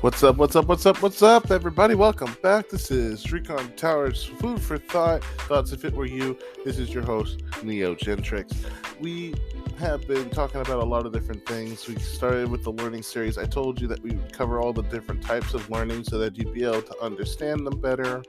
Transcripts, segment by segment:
What's up, everybody? Welcome back. This is Recon Towers Food for Thought. Thoughts if it were you. This is your host, Neo Gentrics. We have been talking about a lot of different things. We started with the learning series. I told you that we would cover all the different types of learning so that you'd be able to understand them better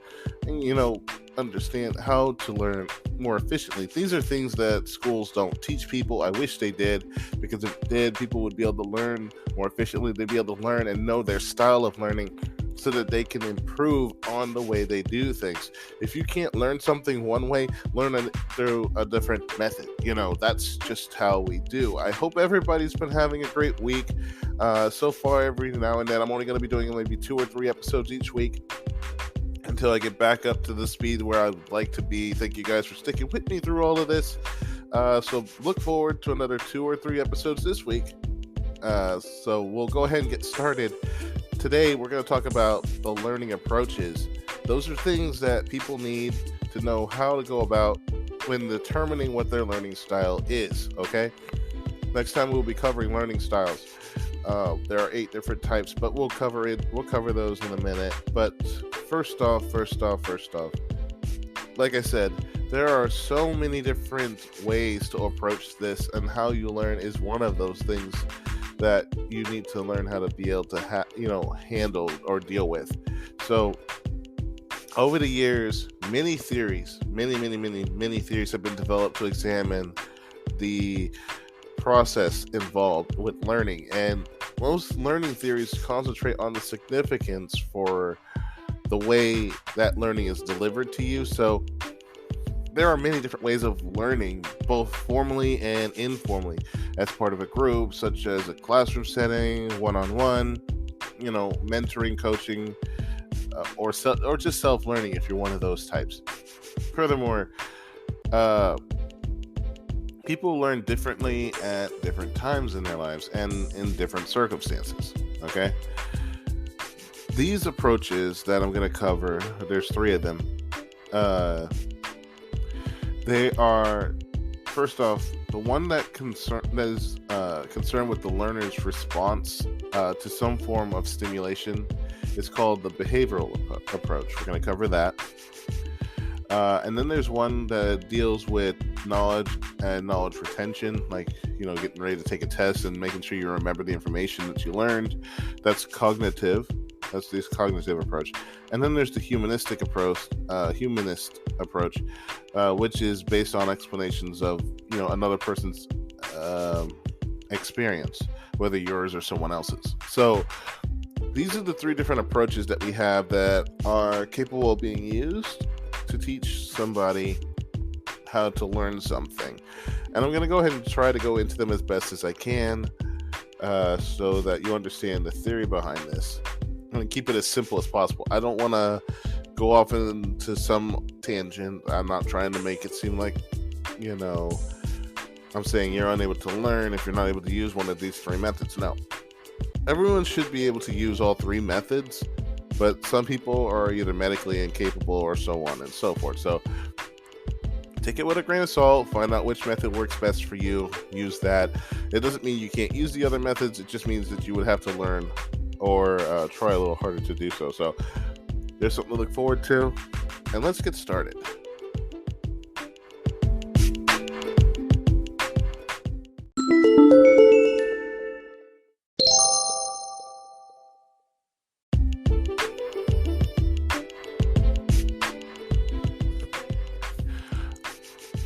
and, understand how to learn more efficiently. These are things that schools don't teach people. I wish they did, because if they did, people would be able to learn more efficiently. They'd be able to learn and know their style of learning so that they can improve on the way they do things. If you can't learn something one way, learn it through a different method. That's just how we do. I hope everybody's been having a great week. So far, every now and then, I'm only going to be doing maybe 2 or 3 episodes each week until I get back up to the speed where I would like to be. Thank you guys for sticking with me through all of this. So look forward to another 2 or 3 episodes this week. So we'll go ahead and get started. Today, we're going to talk about the learning approaches. Those are things that people need to know how to go about when determining what their learning style is, okay? Next time, we'll be covering learning styles. There are 8 different types, but we'll cover those in a minute. But first off, like I said, there are so many different ways to approach this, and how you learn is one of those things that you need to learn how to be able to handle or deal with. So over the years, many theories have been developed to examine the process involved with learning, and most learning theories concentrate on the significance for the way that learning is delivered to you. So there are many different ways of learning, both formally and informally, as part of a group, such as a classroom setting, one-on-one, mentoring, coaching, or just self-learning if you're one of those types. Furthermore, people learn differently at different times in their lives and in different circumstances, okay? These approaches that I'm going to cover, there's 3 of them. They are, first off, the one that is concerned with the learner's response to some form of stimulation is called the behavioral approach. We're going to cover that. And then there's one that deals with knowledge and knowledge retention, like, getting ready to take a test and making sure you remember the information that you learned. That's cognitive. That's this cognitive approach. And then there's the humanist approach, which is based on explanations of, another person's experience, whether yours or someone else's. So these are the 3 different approaches that we have that are capable of being used to teach somebody how to learn something. And I'm going to go ahead and try to go into them as best as I can, so that you understand the theory behind this. I'm going to keep it as simple as possible. I don't want to go off into some tangent. I'm not trying to make it seem like, I'm saying you're unable to learn if you're not able to use one of these 3 methods. No. Everyone should be able to use all 3 methods, but some people are either medically incapable or so on and so forth. So take it with a grain of salt, find out which method works best for you, use that. It doesn't mean you can't use the other methods, it just means that you would have to learn or try a little harder to do so. So there's something to look forward to, and let's get started.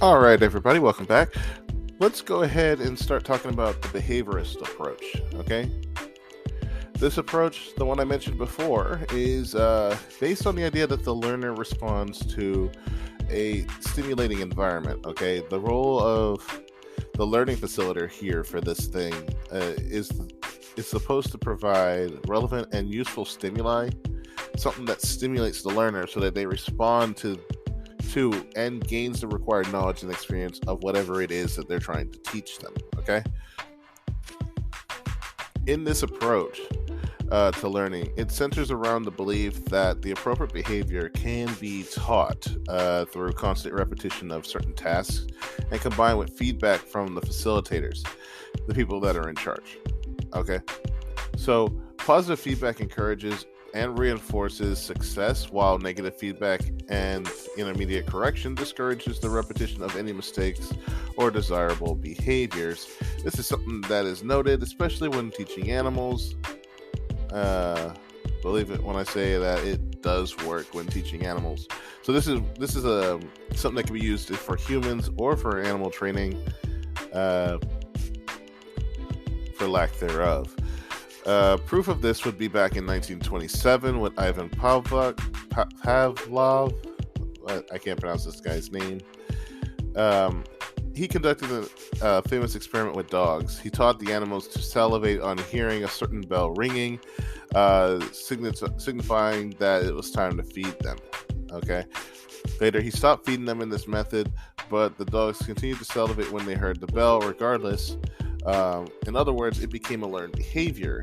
All right, everybody, welcome back. Let's go ahead and start talking about the behaviorist approach, okay? This approach, the one I mentioned before, is based on the idea that the learner responds to a stimulating environment, okay? The role of the learning facilitator here for this thing is supposed to provide relevant and useful stimuli, something that stimulates the learner so that they respond to and gains the required knowledge and experience of whatever it is that they're trying to teach them, okay? In this approach to learning, it centers around the belief that the appropriate behavior can be taught through constant repetition of certain tasks and combined with feedback from the facilitators, the people that are in charge, okay? So Positive feedback encourages and reinforces success, while negative feedback and intermediate correction discourages the repetition of any mistakes or desirable behaviors. This is something that is noted, especially when teaching animals. Believe it when I say that it does work when teaching animals. So this is something that can be used for humans or for animal training, for lack thereof. Proof of this would be back in 1927 with Ivan Pavlov. I can't pronounce this guy's name. He conducted a famous experiment with dogs. He taught the animals to salivate on hearing a certain bell ringing, signifying that it was time to feed them. Okay. Later, he stopped feeding them in this method, but the dogs continued to salivate when they heard the bell, regardless. In other words, it became a learned behavior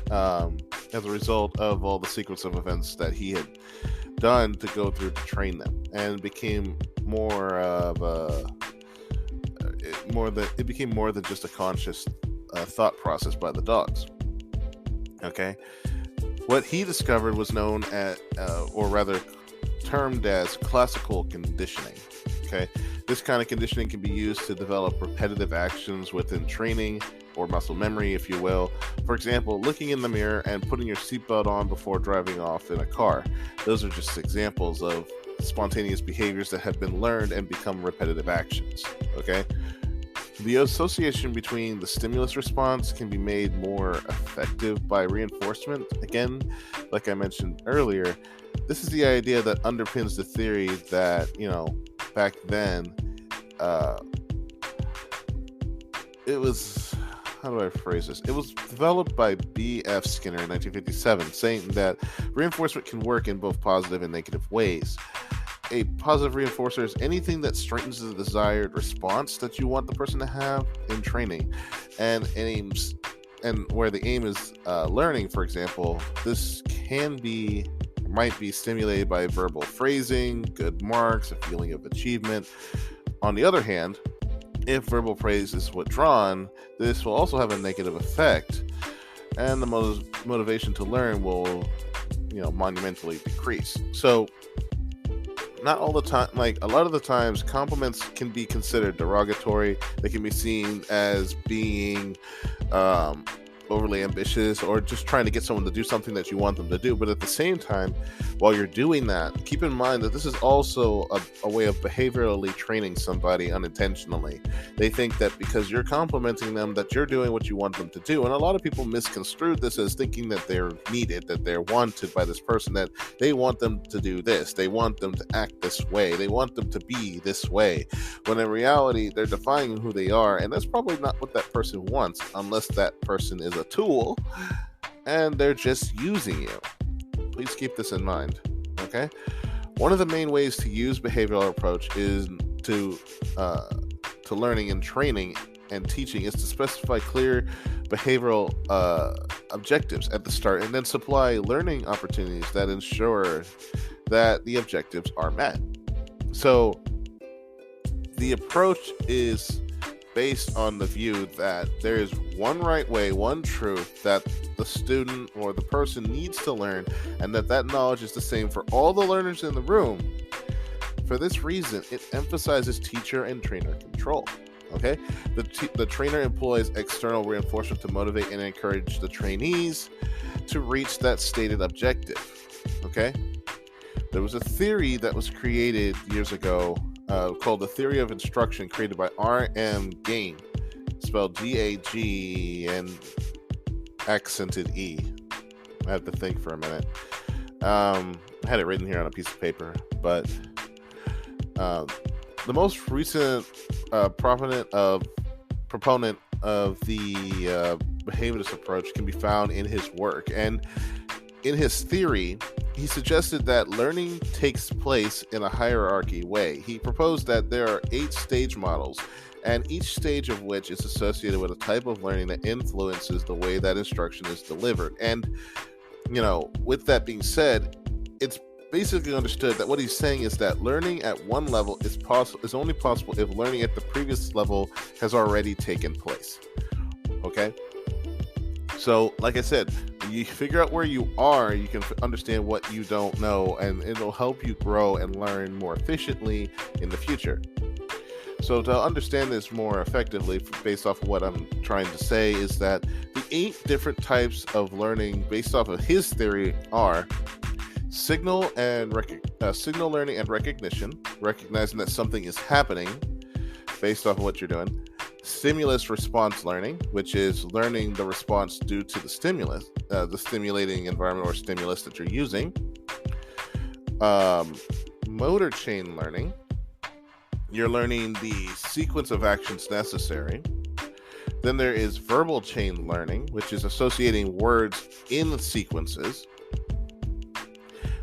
as a result of all the sequence of events that he had done to go through to train them, and became more than just a conscious thought process by the dogs. Okay, what he discovered was known as, or rather termed as, classical conditioning. Okay, this kind of conditioning can be used to develop repetitive actions within training, or muscle memory, if you will. For example, looking in the mirror and putting your seatbelt on before driving off in a car. Those are just examples of spontaneous behaviors that have been learned and become repetitive actions. Okay? The association between the stimulus response can be made more effective by reinforcement. Again, like I mentioned earlier, this is the idea that underpins the theory that, back then, it was, how do I phrase this? It was developed by B.F. Skinner in 1957, saying that reinforcement can work in both positive and negative ways. A positive reinforcer is anything that strengthens the desired response that you want the person to have in training, and where the aim is learning. For example, this might be stimulated by verbal phrasing, good marks, a feeling of achievement. On the other hand, if verbal praise is withdrawn, this will also have a negative effect, and the motivation to learn will, monumentally decrease. So, not all the time, a lot of the times, compliments can be considered derogatory. They can be seen as being overly ambitious, or just trying to get someone to do something that you want them to do. But at the same time, while you're doing that, keep in mind that this is also a way of behaviorally training somebody unintentionally. They think that because you're complimenting them, that you're doing what you want them to do. And a lot of people misconstrue this as thinking that they're needed, that they're wanted by this person, that they want them to do this, they want them to act this way, they want them to be this way, when in reality, they're defining who they are, and that's probably not what that person wants, unless that person is a tool and they're just using you. Please keep this in mind. Okay, one of the main ways to use behavioral approach is to learning and training and teaching is to specify clear behavioral objectives at the start, and then supply learning opportunities that ensure that the objectives are met. So the approach is based on the view that there is one right way, one truth that the student or the person needs to learn, and that knowledge is the same for all the learners in the room. For this reason, it emphasizes teacher and trainer control. Okay, the trainer employs external reinforcement to motivate and encourage the trainees to reach that stated objective. Okay, there was a theory that was created years ago called the theory of instruction, created by R.M. Gain, spelled G-A-G and accented E. I have to think for a minute. I had it written here on a piece of paper, but the most recent proponent of the behaviorist approach can be found in his work. And in his theory, he suggested that learning takes place in a hierarchy way. He proposed that there are 8 stage models, and each stage of which is associated with a type of learning that influences the way that instruction is delivered. And, with that being said, it's basically understood that what he's saying is that learning at one level is only possible if learning at the previous level has already taken place. Okay? So, like I said, the you figure out where you are, you can understand what you don't know, and it'll help you grow and learn more efficiently in the future. So to understand this more effectively, based off of what I'm trying to say, is that the 8 different types of learning based off of his theory are signal learning and recognition, recognizing that something is happening based off of what you're doing. Stimulus response learning, which is learning the response due to the stimulus, the stimulating environment or stimulus that you're using. Motor chain learning, you're learning the sequence of actions necessary. Then there is verbal chain learning, which is associating words in sequences.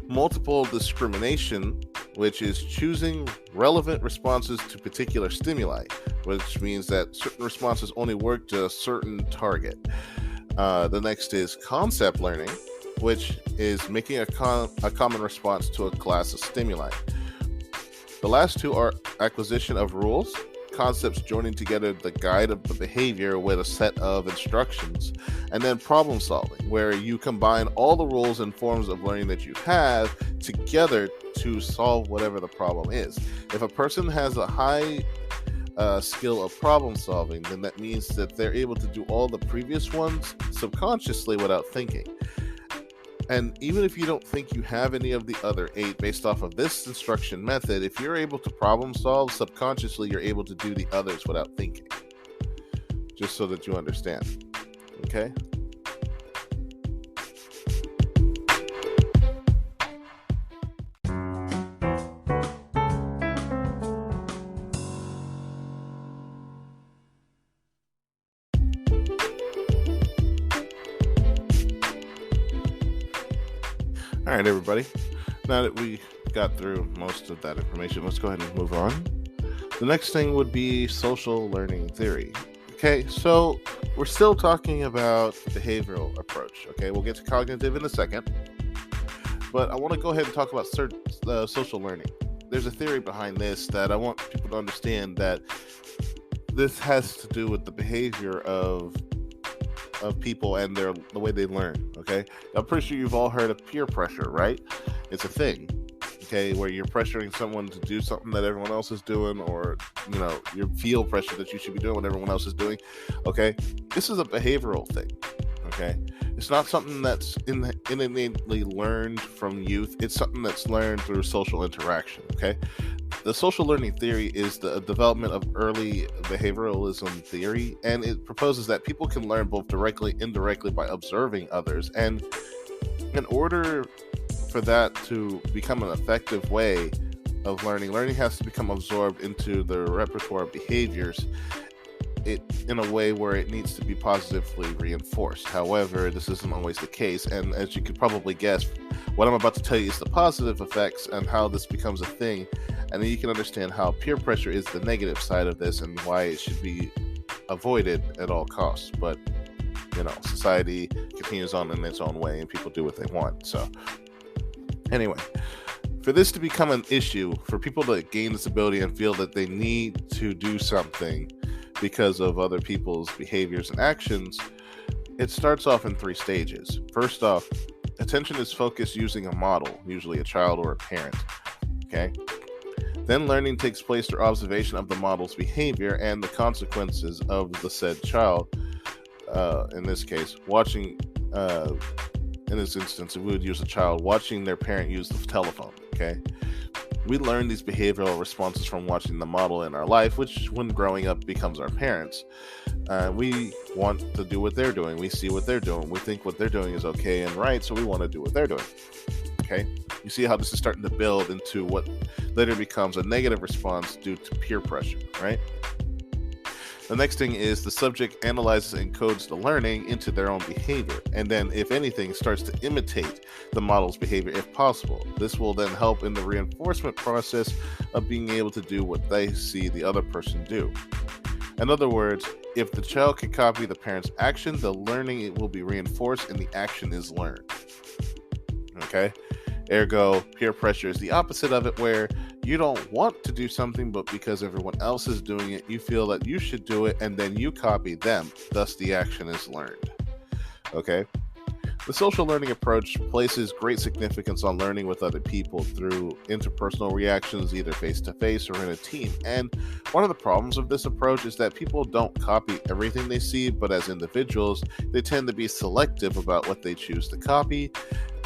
Multiple discrimination, which is choosing relevant responses to particular stimuli, which means that certain responses only work to a certain target. The next is concept learning, which is making a common response to a class of stimuli. The last 2 are acquisition of rules, concepts joining together the guide of the behavior with a set of instructions, and then problem solving, where you combine all the rules and forms of learning that you have together to solve whatever the problem is. If a person has a high skill of problem solving, then that means that they're able to do all the previous ones subconsciously without thinking. And even if you don't think you have any of the other 8 based off of this instruction method, if you're able to problem solve subconsciously, you're able to do the others without thinking. Just so that you understand. Okay? All right, everybody. Now that we got through most of that information, let's go ahead and move on. The next thing would be social learning theory. Okay, so we're still talking about the behavioral approach. Okay, we'll get to cognitive in a second, but I want to go ahead and talk about social learning. There's a theory behind this that I want people to understand, that this has to do with the behavior of people and the way they learn. Okay, I'm pretty sure you've all heard of peer pressure, right? It's a thing, okay, where you're pressuring someone to do something that everyone else is doing, or you feel pressure that you should be doing what everyone else is doing. Okay, this is a behavioral thing. Okay, it's not something that's innately learned from youth. It's something that's learned through social interaction. Okay, the social learning theory is the development of early behavioralism theory, and it proposes that people can learn both directly and indirectly by observing others. And in order for that to become an effective way of learning has to become absorbed into the repertoire of behaviors in a way where it needs to be positively reinforced. However, this isn't always the case, and as you could probably guess, what I'm about to tell you is the positive effects and how this becomes a thing, and then you can understand how peer pressure is the negative side of this and why it should be avoided at all costs. But society continues on in its own way, and people do what they want. So anyway, for this to become an issue, for people to gain this ability and feel that they need to do something because of other people's behaviors and actions, it starts off in 3 stages. First off, attention is focused using a model, usually a child or a parent. Okay? Then learning takes place through observation of the model's behavior and the consequences of the said child. In this case, watching, in this instance, we would use a child watching their parent use the telephone. Okay? We learn these behavioral responses from watching the model in our life, which when growing up becomes our parents. We want to do what they're doing. We see what they're doing. We think what they're doing is okay and right, so we want to do what they're doing. Okay? You see how this is starting to build into what later becomes a negative response due to peer pressure, right? The next thing is the subject analyzes and encodes the learning into their own behavior, and then, if anything, starts to imitate the model's behavior if possible. This will then help in the reinforcement process of being able to do what they see the other person do. In other words, if the child can copy the parent's action, the learning it will be reinforced and the action is learned. Okay? Ergo, peer pressure is the opposite of it, where you don't want to do something, but because everyone else is doing it, you feel that you should do it, and then you copy them. Thus, the action is learned. Okay? The social learning approach places great significance on learning with other people through interpersonal reactions, either face-to-face or in a team. And one of the problems of this approach is that people don't copy everything they see, but as individuals, they tend to be selective about what they choose to copy.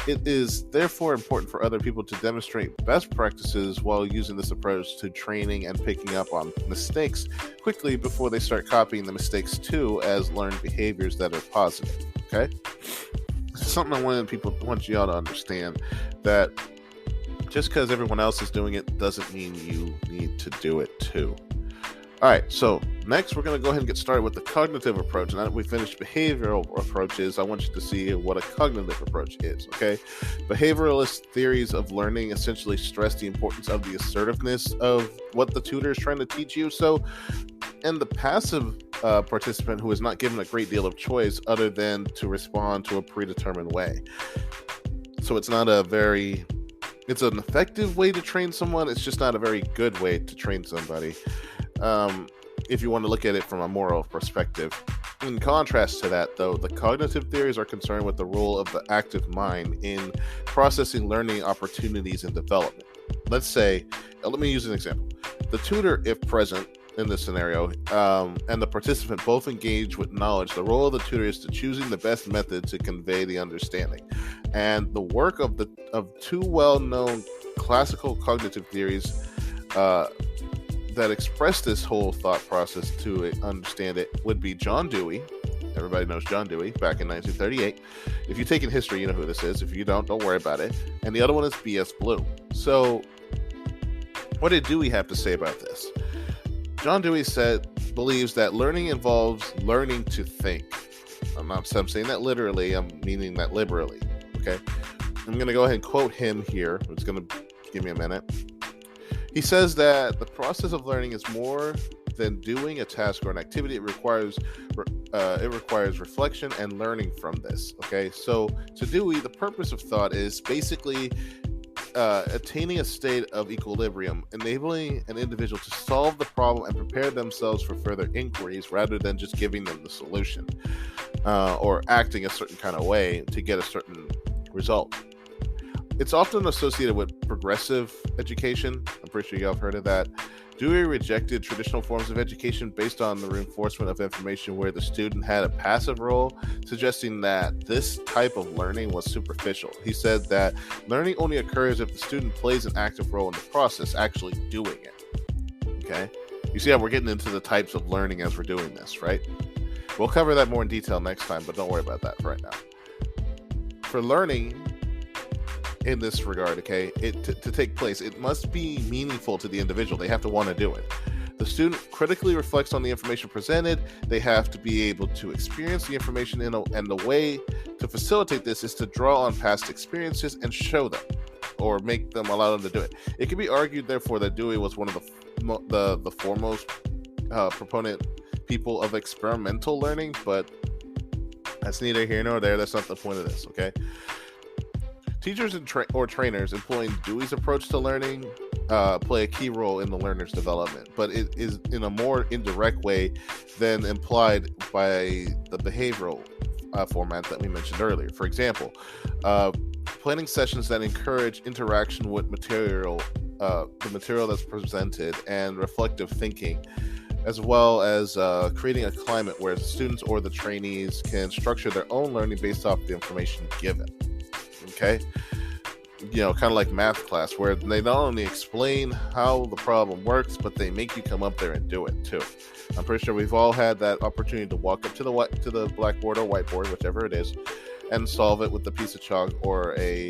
It is therefore important for other people to demonstrate best practices while using this approach to training and picking up on mistakes quickly before they start copying the mistakes too as learned behaviors that are positive. Okay? Something I want you all to understand, that just because everyone else is doing it doesn't mean you need to do it too. All right, so next we're going to go ahead and get started with the cognitive approach. Now that we finished behavioral approaches, I want you to see what a cognitive approach is, okay? Behaviorist theories of learning essentially stress the importance of the assertiveness of what the tutor is trying to teach you. So, and the passive participant who is not given a great deal of choice other than to respond to a predetermined way. So it's not it's an effective way to train someone. It's just not a very good way to train somebody. If you want to look at it from a moral perspective. In contrast to that, though, the cognitive theories are concerned with the role of the active mind in processing learning opportunities and development. Let's say, let me use an example. The tutor, if present in this scenario, and the participant both engage with knowledge, the role of the tutor is to choosing the best method to convey the understanding. And the work of two well-known classical cognitive theories that express this whole thought process to understand it would be John Dewey. Everybody knows John Dewey, back in 1938. If you take in history, you know who this is. If you don't worry about it. And the other one is B.S. Bloom. So, what did Dewey have to say about this? John Dewey believes that learning involves learning to think. I'm saying that literally, I'm meaning that liberally. Okay? I'm going to go ahead and quote him here. It's going to give me a minute. He says that the process of learning is more than doing a task or an activity. It requires reflection and learning from this. Okay, so to Dewey, the purpose of thought is basically attaining a state of equilibrium, enabling an individual to solve the problem and prepare themselves for further inquiries rather than just giving them the solution or acting a certain kind of way to get a certain result. It's often associated with progressive education. I'm pretty sure you all have heard of that. Dewey rejected traditional forms of education based on the reinforcement of information where the student had a passive role, suggesting that this type of learning was superficial. He said that learning only occurs if the student plays an active role in the process, actually doing it. Okay? You see how we're getting into the types of learning as we're doing this, right? We'll cover that more in detail next time, but don't worry about that for right now. For learning in this regard, okay, to take place, it must be meaningful to the individual. They have to want to do it. The student critically reflects on the information presented. They have to be able to experience the information and the way to facilitate this is to draw on past experiences and show them or allow them to do it. It can be argued, therefore, that Dewey was one of the foremost proponent people of experimental learning, but that's neither here nor there. That's not the point of this, okay? Teachers or trainers employing Dewey's approach to learning play a key role in the learner's development, but it is in a more indirect way than implied by the behavioral format that we mentioned earlier. For example, planning sessions that encourage interaction with the material that's presented, and reflective thinking, as well as creating a climate where students or the trainees can structure their own learning based off the information given. Okay, kind of like math class, where they not only explain how the problem works, but they make you come up there and do it too. I'm pretty sure we've all had that opportunity to walk up to the blackboard or whiteboard, whichever it is, and solve it with a piece of chalk or a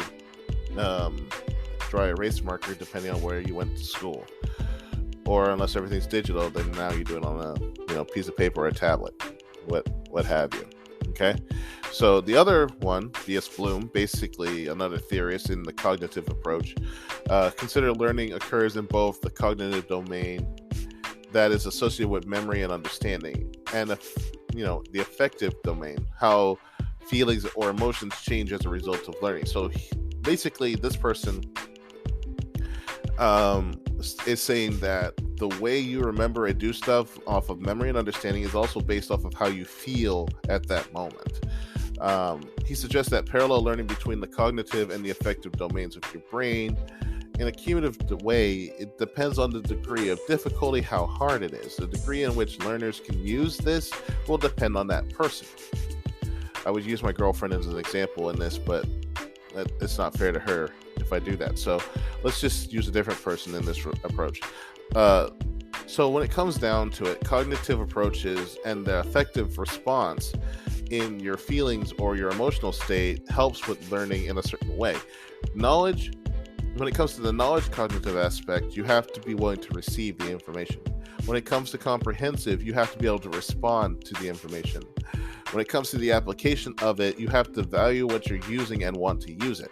dry erase marker, depending on where you went to school. Or unless everything's digital, then now you do it on a piece of paper or a tablet, what have you. Okay, so the other one, B.S. Bloom, basically another theorist in the cognitive approach, consider learning occurs in both the cognitive domain that is associated with memory and understanding, and the affective domain, how feelings or emotions change as a result of learning. So basically, this person is saying that the way you remember and do stuff off of memory and understanding is also based off of how you feel at that moment. He suggests that parallel learning between the cognitive and the affective domains of your brain. In a cumulative way, it depends on the degree of difficulty, how hard it is. The degree in which learners can use this will depend on that person. I would use my girlfriend as an example in this, but it's not fair to her if I do that. So let's just use a different person in this approach. So when it comes down to it, cognitive approaches and the affective response in your feelings or your emotional state helps with learning in a certain way. Knowledge, when it comes to the knowledge cognitive aspect, you have to be willing to receive the information. When it comes to comprehensive, you have to be able to respond to the information. When it comes to the application of it, you have to value what you're using and want to use it.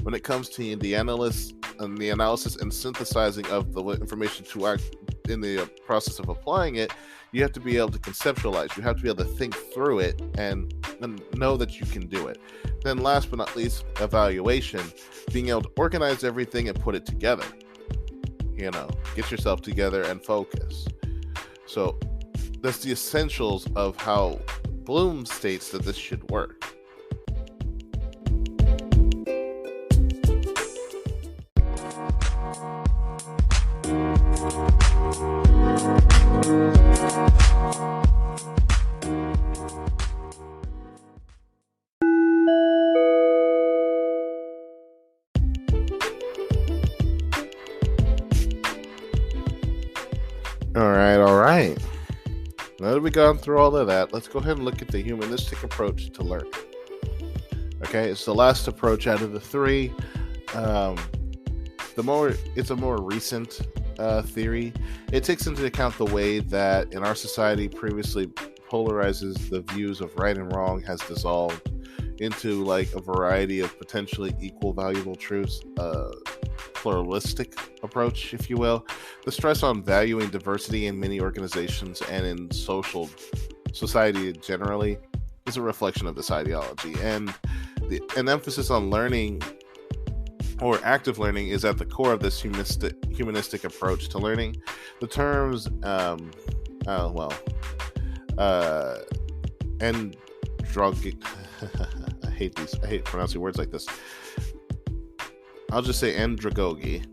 When it comes to the analysis and synthesizing of the information to act in the process of applying it, you have to be able to conceptualize. You have to be able to think through it and know that you can do it. Then last but not least, evaluation, being able to organize everything and put it together. Get yourself together and focus. So that's the essentials of how Bloom states that this should work. All right. Now that we've gone through all of that, let's go ahead and look at the humanistic approach to learning. Okay, it's the last approach out of the three. It's a more recent theory. It takes into account the way that in our society previously polarizes the views of right and wrong has dissolved into like a variety of potentially equal valuable truths. Pluralistic approach, if you will. The stress on valuing diversity in many organizations and in society generally is a reflection of this ideology, and an emphasis on learning or active learning is at the core of this humanistic approach to learning. The terms androgy I hate pronouncing words like this. I'll just say andragogy,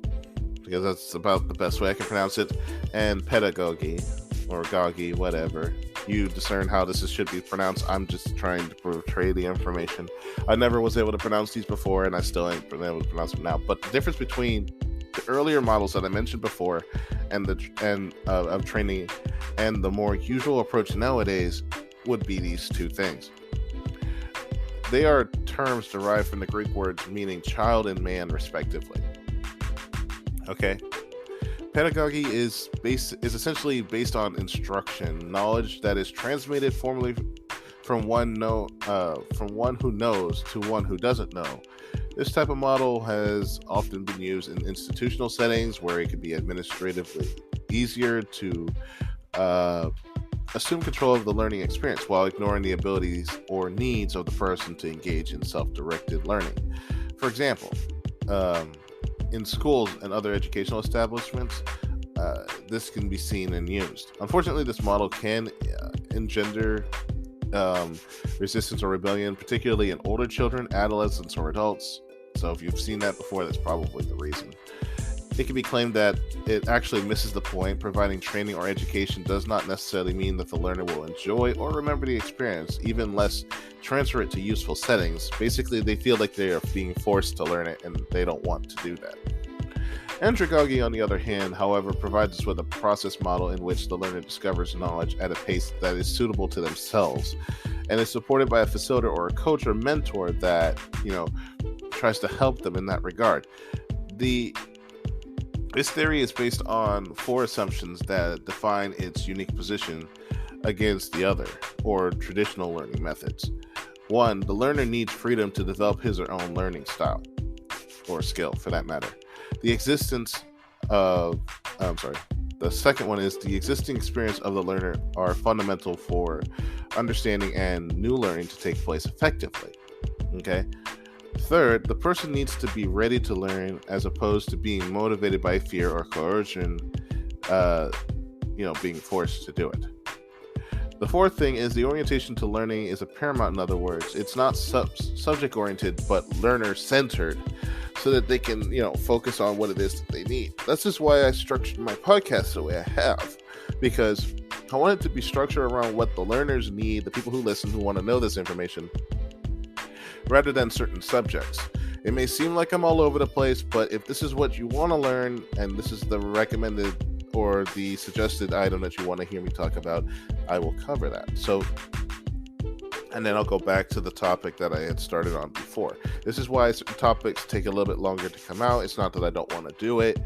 because that's about the best way I can pronounce it, and pedagogy, or gogi, whatever. You discern how this should be pronounced. I'm just trying to portray the information. I never was able to pronounce these before, and I still ain't been able to pronounce them now. But the difference between the earlier models that I mentioned before of training and the more usual approach nowadays would be these two things. They are terms derived from the Greek words meaning child and man, respectively. Okay? Pedagogy is essentially based on instruction, knowledge that is transmitted formally from one who knows to one who doesn't know. This type of model has often been used in institutional settings where it could be administratively easier to assume control of the learning experience while ignoring the abilities or needs of the person to engage in self-directed learning. For example, in schools and other educational establishments, this can be seen and used. Unfortunately, this model can engender resistance or rebellion, particularly in older children, adolescents, or adults. So if you've seen that before, that's probably the reason. It can be claimed that it actually misses the point. Providing training or education does not necessarily mean that the learner will enjoy or remember the experience, even less transfer it to useful settings. Basically, they feel like they are being forced to learn it, and they don't want to do that. Andragogy, on the other hand, however, provides us with a process model in which the learner discovers knowledge at a pace that is suitable to themselves, and is supported by a facilitator or a coach or mentor that, tries to help them in that regard. This theory is based on 4 assumptions that define its unique position against the other, or traditional learning methods. 1, the learner needs freedom to develop his or her own learning style, or skill for that matter. The second one is the existing experience of the learner are fundamental for understanding and new learning to take place effectively. Okay? Third, the person needs to be ready to learn as opposed to being motivated by fear or coercion, being forced to do it. The fourth thing is the orientation to learning is a paramount. In other words, it's not subject oriented, but learner centered, so that they can, focus on what it is that they need. That's just why I structured my podcast the way I have, because I want it to be structured around what the learners need, the people who listen, who want to know this information, rather than certain subjects. It may seem like I'm all over the place, but if this is what you want to learn, and this is the recommended or the suggested item that you want to hear me talk about, I will cover that. And then I'll go back to the topic that I had started on before. This is why certain topics take a little bit longer to come out. It's not that I don't want to do it.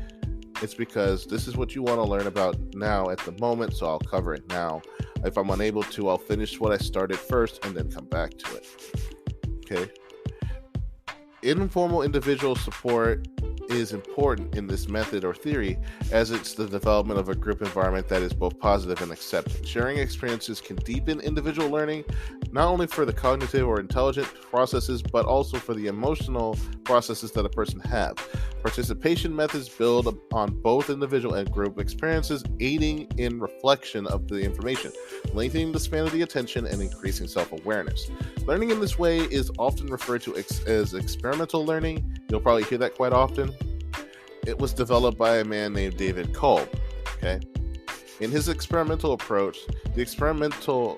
It's because this is what you want to learn about now at the moment, so I'll cover it now. If I'm unable to, I'll finish what I started first and then come back to it. Okay? Informal individual support is important in this method or theory, as it's the development of a group environment that is both positive and accepting. Sharing experiences can deepen individual learning, not only for the cognitive or intelligent processes, but also for the emotional processes that a person has. Participation methods build on both individual and group experiences, aiding in reflection of the information, lengthening the span of the attention, and increasing self-awareness. Learning in this way is often referred to as experimental learning. You'll probably hear that quite often. It was developed by a man named David Kolb. Okay, in his experimental approach, the experiential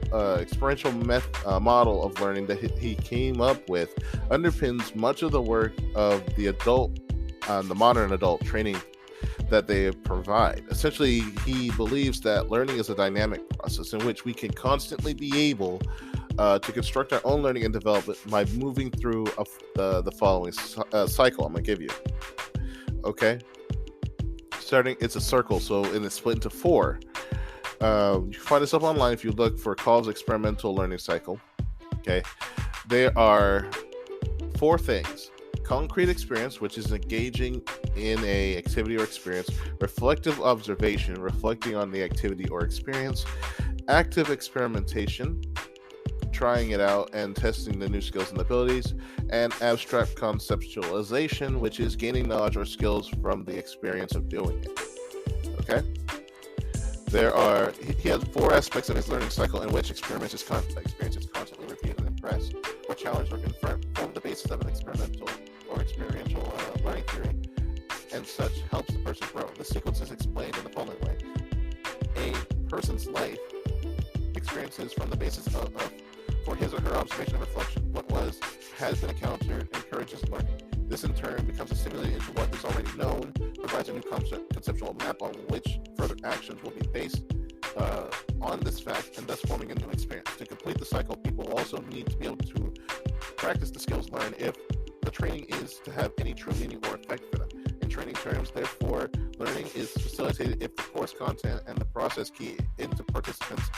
model of learning that he came up with underpins much of the work of the modern adult training that they provide. Essentially, he believes that learning is a dynamic process in which we can constantly be able to construct our own learning and development by moving through the following cycle I'm going to give you. Okay? It's a circle, and it's split into four. You can find this up online if you look for Kolb's experimental learning cycle. Okay? There are four things. Concrete experience, which is engaging in a activity or experience. Reflective observation, reflecting on the activity or experience. Active experimentation, trying it out and testing the new skills and abilities. And abstract conceptualization, which is gaining knowledge or skills from the experience of doing it. Okay? He has four aspects of his learning cycle in which experiences constantly repeated and impressed, or challenged or confirmed, form the basis of an experimental or experiential learning theory, and such helps the person grow. The sequence is explained in the following way. A person's life experiences from the basis for his or her observation and reflection. What has been encountered encourages learning. This in turn becomes a stimuli into what is already known, provides a new conceptual map on which further actions will be based on this fact, and thus forming a new experience. To complete the cycle, people also need to be able to practice the skills learned if the training is to have any true meaning or effect for them. In training terms, therefore, learning is facilitated if the course content and the process key into participants'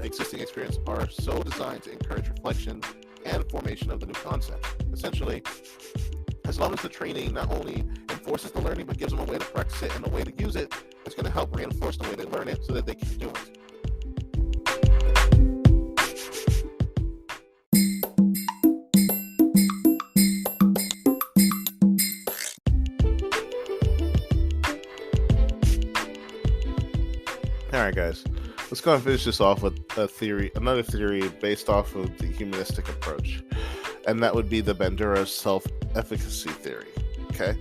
existing experience are so designed to encourage reflection and formation of the new concept. Essentially, as long as the training not only enforces the learning but gives them a way to practice it and a way to use it, it's going to help reinforce the way they learn it so that they can do it. Alright guys, let's go and finish this off with another theory based off of the humanistic approach. And that would be the Bandura self-efficacy theory. Okay?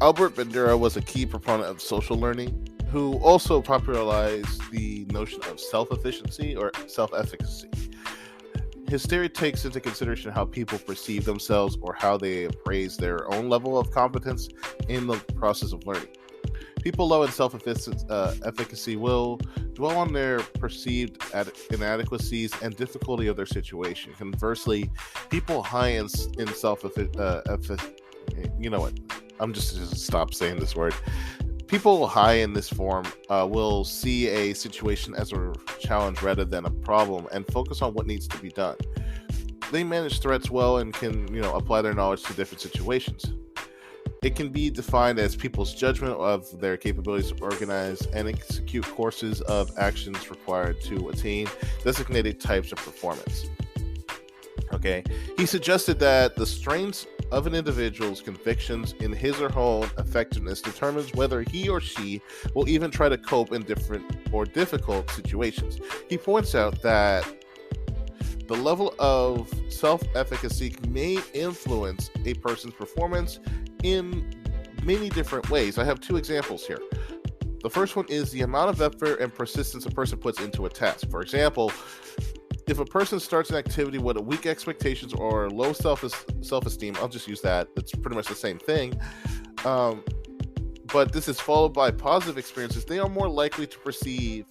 Albert Bandura was a key proponent of social learning, who also popularized the notion of self-efficiency or self-efficacy. His theory takes into consideration how people perceive themselves or how they appraise their own level of competence in the process of learning. People low in self-efficacy will dwell on their perceived inadequacies and difficulty of their situation. Conversely, people high in you know what? I'm just stop saying this word. People high in this form will see a situation as a challenge rather than a problem and focus on what needs to be done. They manage threats well and can, apply their knowledge to different situations. It can be defined as people's judgment of their capabilities to organize and execute courses of actions required to attain designated types of performance. Okay, he suggested that the strengths of an individual's convictions in his or her own effectiveness determines whether he or she will even try to cope in different or difficult situations. He points out that the level of self-efficacy may influence a person's performance in many different ways. I have two examples here. The first one is the amount of effort and persistence a person puts into a task. For example, if a person starts an activity with weak expectations or low self-esteem, I'll just use that. It's pretty much the same thing. But this is followed by positive experiences. They are more likely to perceive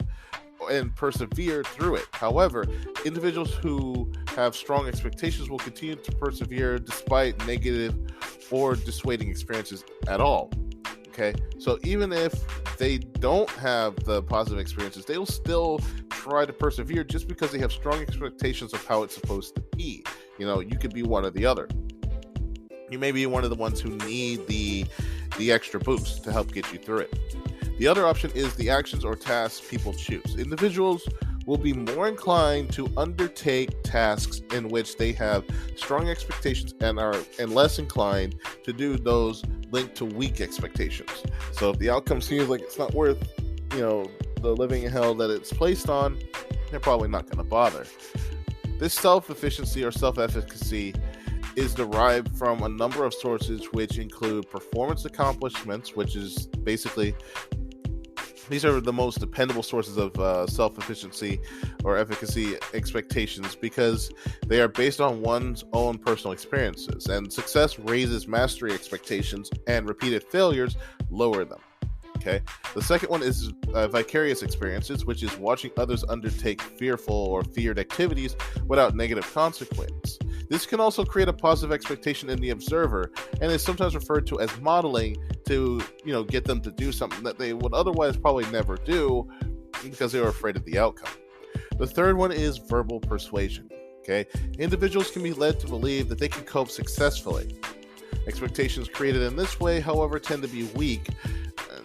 and persevere through it. However, individuals who have strong expectations will continue to persevere despite negative or dissuading experiences at all. Okay, so even if they don't have the positive experiences, they will still try to persevere just because they have strong expectations of how it's supposed to be. You could be one or the other. You may be one of the ones who need the extra boost to help get you through it. The other option is the actions or tasks people choose. Individuals will be more inclined to undertake tasks in which they have strong expectations and less inclined to do those linked to weak expectations. So if the outcome seems like it's not worth, the living hell that it's placed on, they're probably not going to bother. This self-efficiency or self-efficacy is derived from a number of sources, which include performance accomplishments, which is basically these are the most dependable sources of self-efficiency or efficacy expectations because they are based on one's own personal experiences, and success raises mastery expectations and repeated failures lower them. Okay. The second one is vicarious experiences, which is watching others undertake fearful or feared activities without negative consequence. This can also create a positive expectation in the observer and is sometimes referred to as modeling to, get them to do something that they would otherwise probably never do because they were afraid of the outcome. The third one is verbal persuasion. Okay. Individuals can be led to believe that they can cope successfully. Expectations created in this way, however, tend to be weak.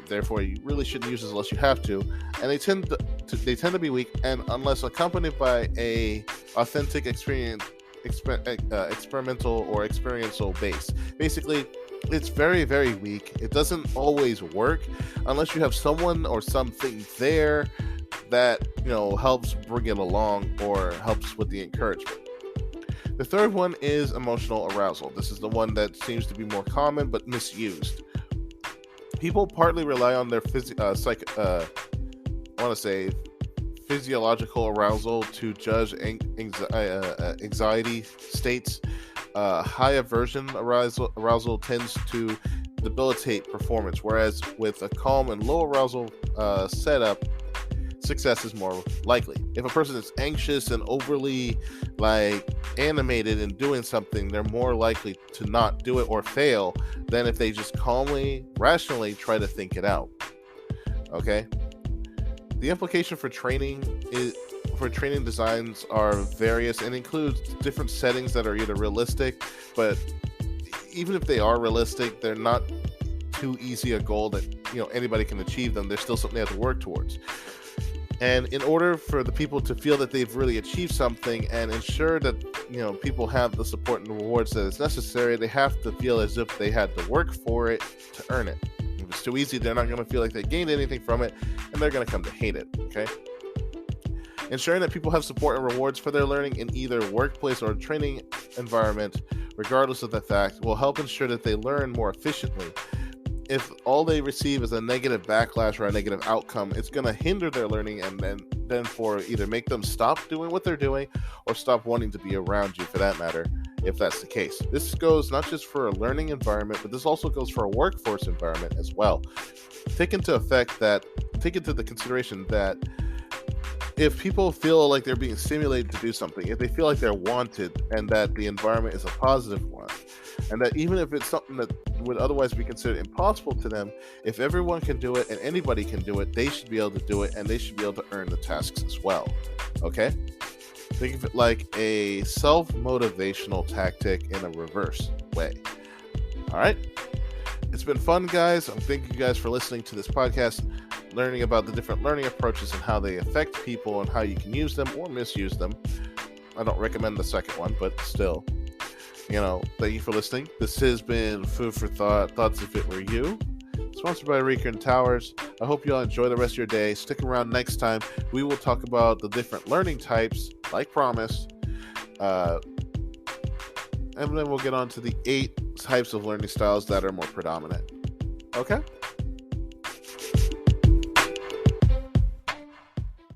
Therefore, you really shouldn't use this unless you have to, and they tend to be weak, and unless accompanied by a authentic experimental or experiential base. Basically, it's very, very weak. It doesn't always work unless you have someone or something there that helps bring it along or helps with the encouragement. The third one is emotional arousal. This is the one that seems to be more common but misused. People partly rely on their physiological arousal to judge anxiety states. High aversion arousal tends to debilitate performance, whereas with a calm and low arousal setup, success is more likely. If a person is anxious and overly animated in doing something, they're more likely to not do it or fail than if they just calmly, rationally try to think it out. Okay? The implication for training designs are various and includes different settings that are either realistic, but even if they are realistic, they're not too easy a goal that anybody can achieve them. There's still something they have to work towards. And in order for the people to feel that they've really achieved something and ensure that people have the support and rewards that is necessary, they have to feel as if they had to work for it to earn it. If it's too easy, they're not going to feel like they gained anything from it, and they're going to come to hate it. Okay. Ensuring that people have support and rewards for their learning in either workplace or training environment, regardless of the fact, will help ensure that they learn more efficiently. If all they receive is a negative backlash or a negative outcome, it's going to hinder their learning and then for either make them stop doing what they're doing or stop wanting to be around you, for that matter, if that's the case. This goes not just for a learning environment, but this also goes for a workforce environment as well. Take into the consideration that if people feel like they're being stimulated to do something, if they feel like they're wanted and that the environment is a positive one, and that even if it's something that would otherwise be considered impossible to them, if everyone can do it and anybody can do it, they should be able to do it and they should be able to earn the tasks as well. Okay? Think of it like a self-motivational tactic in a reverse way. All right? It's been fun, guys. Thank you guys for listening to this podcast, learning about the different learning approaches and how they affect people and how you can use them or misuse them. I don't recommend the second one, but still. Thank you for listening. This has been Food for Thought, Thoughts If It Were You, sponsored by Rieker and Towers. I hope you all enjoy the rest of your day. Stick around next time. We will talk about the different learning types, like promised, and then we'll get on to the 8 types of learning styles that are more predominant. Okay?